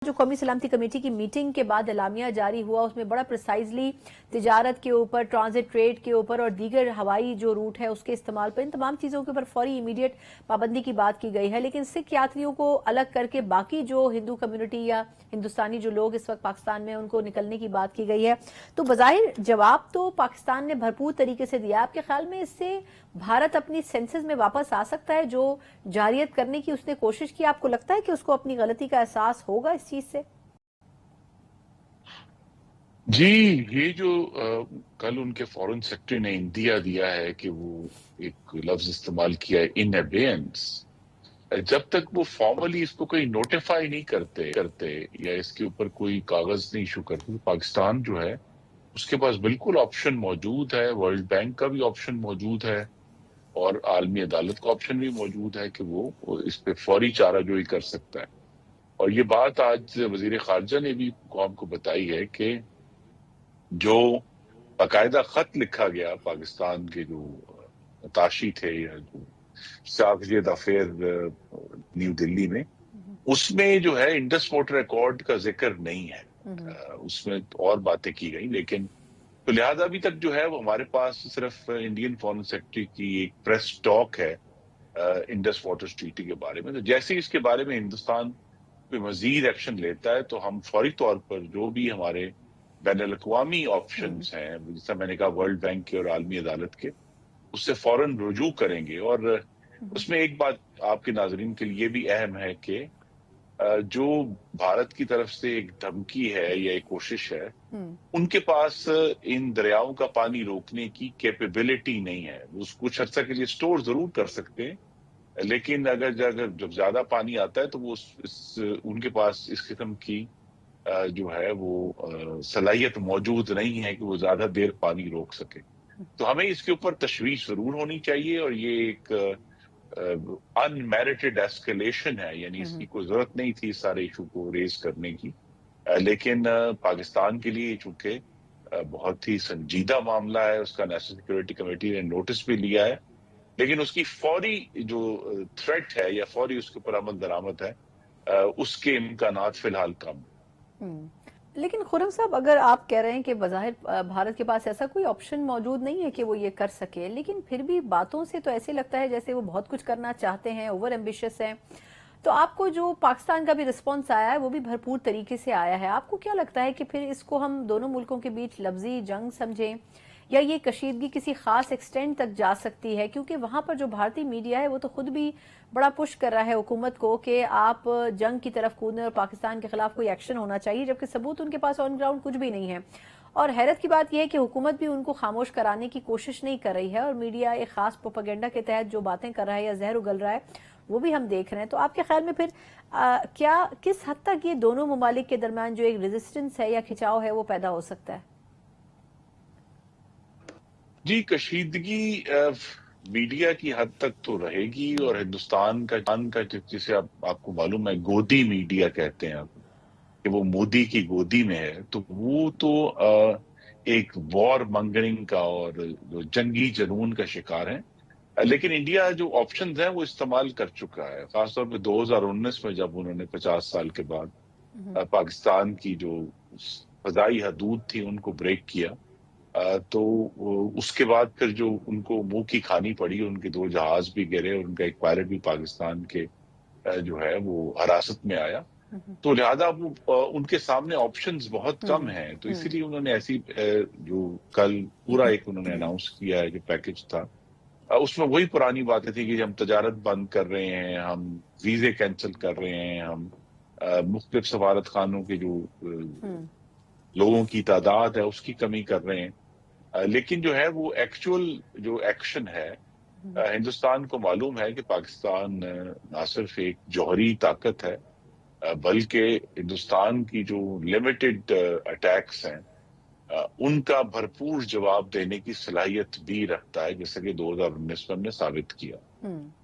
جو قومی سلامتی کمیٹی کی میٹنگ کے بعد اعلامیہ جاری ہوا اس میں بڑا پریسائزلی تجارت کے اوپر، ٹرانزٹ ٹریڈ کے اوپر اور دیگر ہوائی جو روٹ ہے اس کے استعمال پر، ان تمام چیزوں کے اوپر فوری امیڈیٹ پابندی کی بات کی گئی ہے، لیکن سکھ یاتریوں کو الگ کر کے باقی جو ہندو کمیونٹی یا ہندوستانی جو لوگ اس وقت پاکستان میں ان کو نکلنے کی بات کی گئی ہے۔ تو بظاہر جواب تو پاکستان نے بھرپور طریقے سے دیا۔ آپ کے خیال میں اس سے بھارت اپنی سینسز میں واپس آ سکتا ہے؟ جو جارحیت کرنے کی اس نے کوشش کی، آپ کو لگتا ہے کہ اس کو اپنی غلطی کا احساس ہوگا اس چیز سے؟ جی، یہ جو کل ان کے فورن سیکرٹری نے اندیا دیا ہے کہ وہ ایک لفظ استعمال کیا ہے ان ابینس، جب تک وہ فارملی اس کو کوئی نوٹیفائی نہیں کرتے یا اس کے اوپر کوئی کاغذ نہیں ایشو کرتے، پاکستان جو ہے اس کے پاس بالکل آپشن موجود ہے، ورلڈ بینک کا بھی آپشن موجود ہے اور عالمی عدالت کا آپشن بھی موجود ہے کہ وہ اس پہ فوری چارہ جوئی کر سکتا ہے۔ اور یہ بات آج وزیر خارجہ نے بھی قوم کو بتائی ہے کہ جو باقاعدہ خط لکھا گیا پاکستان کے جو تاشی تھے یا جو ساکھیت افیئر نیو دلی میں، اس میں جو ہے انڈس واٹر ایکارڈ کا ذکر نہیں ہے، اس میں اور باتیں کی گئی، لیکن تو لہٰذا ابھی تک جو ہے وہ ہمارے پاس صرف انڈین فورن سیکرٹری کی ایک پریس ٹاک ہے انڈس واٹر ٹریٹی کے بارے میں۔ تو جیسے اس کے بارے میں ہندوستان کوئی مزید ایکشن لیتا ہے تو ہم فوری طور پر جو بھی ہمارے بین الاقوامی آپشنز ہیں، جیسا میں نے کہا ورلڈ بینک کے اور عالمی عدالت کے، اس سے فوراً رجوع کریں گے۔ اور اس میں ایک بات آپ کے ناظرین کے لیے بھی اہم ہے کہ جو بھارت کی طرف سے ایک دھمکی ہے یا ایک کوشش ہے، ان کے پاس ان دریاؤں کا پانی روکنے کی کیپیبلٹی نہیں ہے۔ وہ کچھ عرصہ کے لیے سٹور ضرور کر سکتے ہیں، لیکن اگر جب زیادہ پانی آتا ہے تو وہ ان کے پاس اس قسم کی جو ہے وہ صلاحیت موجود نہیں ہے کہ وہ زیادہ دیر پانی روک سکے۔ تو ہمیں اس کے اوپر تشویش ضرور ہونی چاہیے، اور یہ ایک انمیرٹڈ ایسکیلیشن ہے، یعنی اس کی کوئی ضرورت نہیں تھی اس سارے ایشو کو ریز کرنے کی، لیکن پاکستان کے لیے چونکہ بہت ہی سنجیدہ معاملہ ہے، اس کا نیشنل سیکورٹی کمیٹی نے نوٹس بھی لیا ہے، لیکن اس کی فوری جو تھریٹ ہے یا فوری اس کے اوپر عمل درآمد ہے، اس کے امکانات فی الحال کم۔ لیکن خرم صاحب، اگر آپ کہہ رہے ہیں کہ بظاہر بھارت کے پاس ایسا کوئی آپشن موجود نہیں ہے کہ وہ یہ کر سکے، لیکن پھر بھی باتوں سے تو ایسے لگتا ہے جیسے وہ بہت کچھ کرنا چاہتے ہیں، اوور ایمبیشس ہیں۔ تو آپ کو جو پاکستان کا بھی رسپانس آیا ہے وہ بھی بھرپور طریقے سے آیا ہے، آپ کو کیا لگتا ہے کہ پھر اس کو ہم دونوں ملکوں کے بیچ لفظی جنگ سمجھیں، یا یہ کشیدگی کسی خاص ایکسٹینٹ تک جا سکتی ہے؟ کیونکہ وہاں پر جو بھارتی میڈیا ہے وہ تو خود بھی بڑا پش کر رہا ہے حکومت کو کہ آپ جنگ کی طرف کودیں اور پاکستان کے خلاف کوئی ایکشن ہونا چاہیے، جبکہ ثبوت ان کے پاس آن گراؤنڈ کچھ بھی نہیں ہے۔ اور حیرت کی بات یہ ہے کہ حکومت بھی ان کو خاموش کرانے کی کوشش نہیں کر رہی ہے، اور میڈیا ایک خاص پروپیگنڈا کے تحت جو باتیں کر رہا ہے یا زہر اگل رہا ہے وہ بھی ہم دیکھ رہے ہیں۔ تو آپ کے خیال میں پھر کیا کس حد تک یہ دونوں ممالک کے درمیان جو ایک ریزسٹنس ہے یا کھچاؤ ہے وہ پیدا ہو سکتا ہے؟ جی، کشیدگی میڈیا کی حد تک تو رہے گی، اور ہندوستان کا جسے آپ کو معلوم ہے گودی میڈیا کہتے ہیں آپ، کہ وہ مودی کی گودی میں ہے، تو وہ تو ایک وار منگرنگ کا اور جنگی جنون کا شکار ہے۔ لیکن انڈیا جو آپشنز ہیں وہ استعمال کر چکا ہے، خاص طور پہ 2019 میں جب انہوں نے 50 سال کے بعد پاکستان کی جو فضائی حدود تھی ان کو بریک کیا، تو اس کے بعد پھر جو ان کو منہ کی کھانی پڑی، ان کے 2 جہاز بھی گرے اور ان کا ایک پائلٹ بھی پاکستان کے جو ہے وہ حراست میں آیا، تو لہذا وہ ان کے سامنے آپشنز بہت کم ہیں، تو اسی لیے انہوں نے ایسی جو کل پورا ایک انہوں نے اناؤنس کیا ہے جو پیکج تھا، اس میں وہی پرانی باتیں تھی کہ ہم تجارت بند کر رہے ہیں، ہم ویزے کینسل کر رہے ہیں، ہم مختلف سفارت خانوں کے جو لوگوں کی تعداد ہے اس کی کمی کر رہے ہیں، لیکن جو ہے وہ ایکچوئل جو ایکشن ہے، ہندوستان کو معلوم ہے کہ پاکستان نہ صرف ایک جوہری طاقت ہے، بلکہ ہندوستان کی جو لمیٹڈ اٹیکس ہیں ان کا بھرپور جواب دینے کی صلاحیت بھی رکھتا ہے، جیسے کہ 2019 میں ہم نے ثابت کیا۔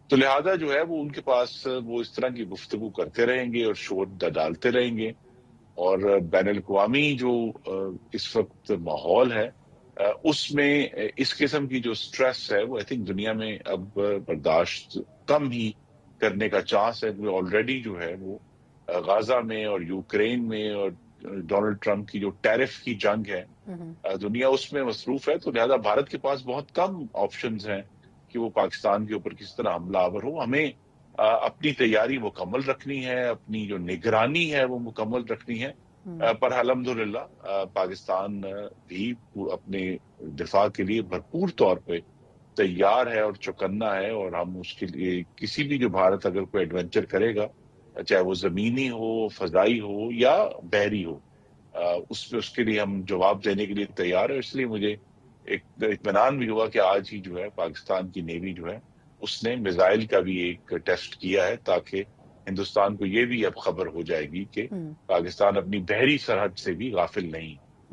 تو لہذا جو ہے وہ ان کے پاس وہ اس طرح کی گفتگو کرتے رہیں گے اور شور ڈالتے رہیں گے، اور بین الاقوامی جو اس وقت ماحول ہے اس میں اس قسم کی جو سٹریس ہے وہ آئی تھنک دنیا میں اب برداشت کم ہی کرنے کا چانس ہے، آلریڈی جو ہے وہ غازہ میں اور یوکرین میں اور ڈونلڈ ٹرمپ کی جو ٹیرف کی جنگ ہے، دنیا اس میں مصروف ہے، تو لہذا بھارت کے پاس بہت کم آپشنز ہیں کہ وہ پاکستان کے اوپر کس طرح حملہ آور ہو. ہمیں اپنی تیاری مکمل رکھنی ہے، اپنی جو نگرانی ہے وہ مکمل رکھنی ہے. پر الحمدللہ پاکستان بھی اپنے دفاع کے لیے بھرپور طور پہ تیار ہے اور چوکنا ہے، اور ہم اس کے لیے کسی بھی جو بھارت اگر کوئی ایڈونچر کرے گا، چاہے وہ زمینی ہو، فضائی ہو یا بحری ہو، اس کے لیے ہم جواب دینے کے لیے تیار ہے. اس لیے مجھے ایک اطمینان بھی ہوا کہ آج ہی جو ہے پاکستان کی نیوی جو ہے اس نے میزائل کا بھی ایک ٹیسٹ کیا ہے، تاکہ ہندوستان کو یہ بھی اب خبر ہو جائے گی کہ پاکستان اپنی بحری سرحد سے بھی غافل نہیں.